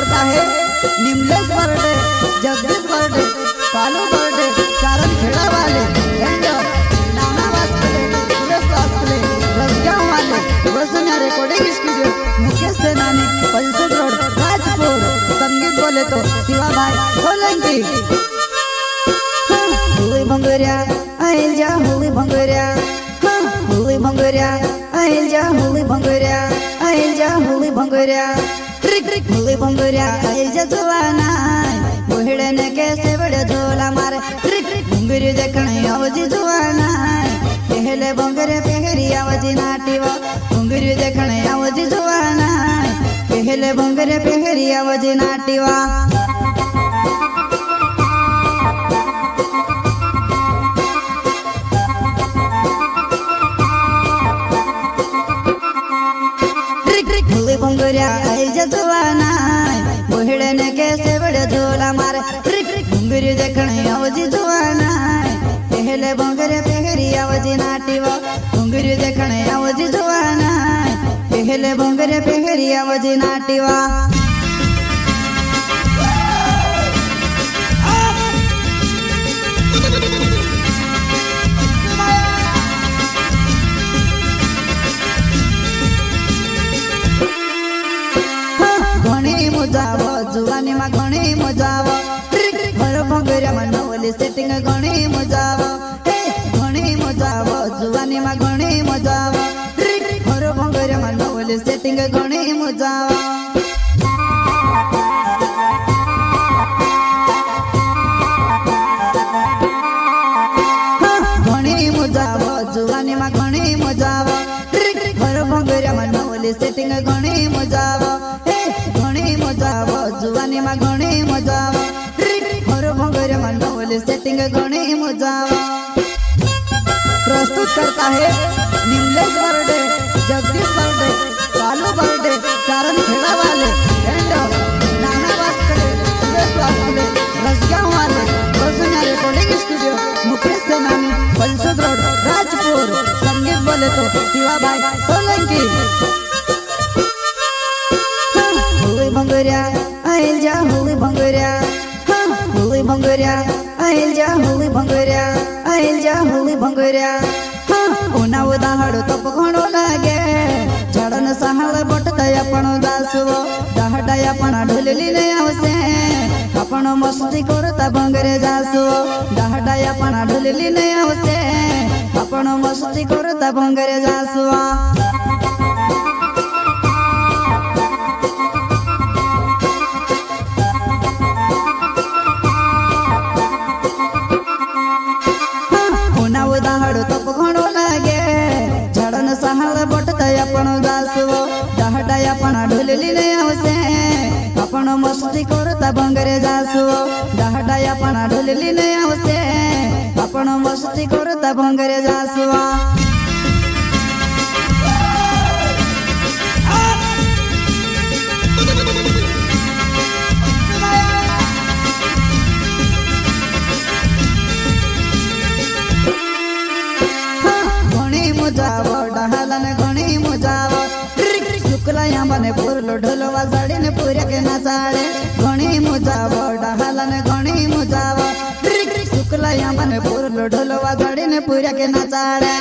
करता है निमलेश बर्डे, जगदीश बर्डे, कालू बर्डे, चारण खेड़ा वाले, नाना वास्कले, सुरेश वास्कले, रसगांव वाले, वसुन्या रिकॉर्डिंग स्टूडियो, मुकेश सेनानी, पलसद रोड, राजपुर। संगीत बोले तो शिवा भाई सोलंकी। हुई भंगुरिया आइल जा, हुई भंगुरिया, हुई भंगुरिया आइल जा, हुई भंगुरिया आइल जा, हुई भंगुरिया, हुई भंगुरिया आइल जा जुवाना, बुहड़े ने कैसे बड़े झोला मारे, भंगुरी देखने आवजी जुवाना, पहले भंगुरे पहरी आवजी नाटीवा, भंगुरी देखने आवजी जुवाना, पहले भंगुरे पहरी आवजी नाटीवा। हुई भंगुरिया आइल जा जुवाना, बुहड़े ने कैसे बड़े झोला मारे, भंगुरी देखने आवजी जुवाना, पहले भंगुरे पहरी आवजी नाटीवा, भंगुरी देखने आवजी जुवाना, पहले भंगुरे पहरी आवजी नाटीवा। घणी मजाव जुवानी मा घणी मजाव, घर भंगुरिया मा नवली सेटिंग घणी मजाव, घणी मजाव जुवानी मा घणी मजाव, घर भंगुरिया मा नवली सेटिंग घणी मजाव। घणी मजाव जुवानी मा घणी मजाव, घर भंगुरिया मा नवली सेटिंग घणी मजाव, घणी मजाव जुवानी मा घणी मजाव, घर भंगुरिया मा नवली सेटिंग घणी मजाव। प्रस्तुत करता है निमलेश बर्डे, जगदीश बर्डे, कालू बर्डे, चारण खेड़ा वाले, नाना वास्कले, सुरेश वास्कले, रसगांव वाले, वसुन्या रिकॉर्डिंग स्टूडियो, मुकेश सेनानी, पलसद रोड, राजपुर। संगीत बोले तो शिवा भाई सोलंकी। हुई भंगुरिया आइल जा, हुई भंगुरिया, हुई भंगुरिया आइल जा, हुई भंगुरिया आइल जा, हुई भंगुरिया, उना उदाहड़ तप घणो लागे, झाड़न सहाळ बटताय आपण दासवो, दहाडाय आपण ढोलली ने आवसे, आपण मस्ती करता भंगरे जासवो, दहाडाय आपण ढोलली ने आवसे, आपण मस्ती करता भंगरे जासवा। उदाहड़ तप घणो लागे, झाड़न सहाळ बटताय आपण दासवो, दहाडाय आपण ढोलली ने आवसे, आपण मस्ती करता भंगरे जासवो, दहाडाय आपण ढोलली ने आवसे, आपण मस्ती करता भंगरे जासवा। मजाव डहालन घणी मजाव, शुक्ला यामने पुरलो ढोलवा जाडीने पुऱ्या के नाचाळे, घणी मजाव डहालन घणी मजाव, शुक्ला यामने पुरलो ढोलवा जाडीने पुऱ्या के नाचाळे।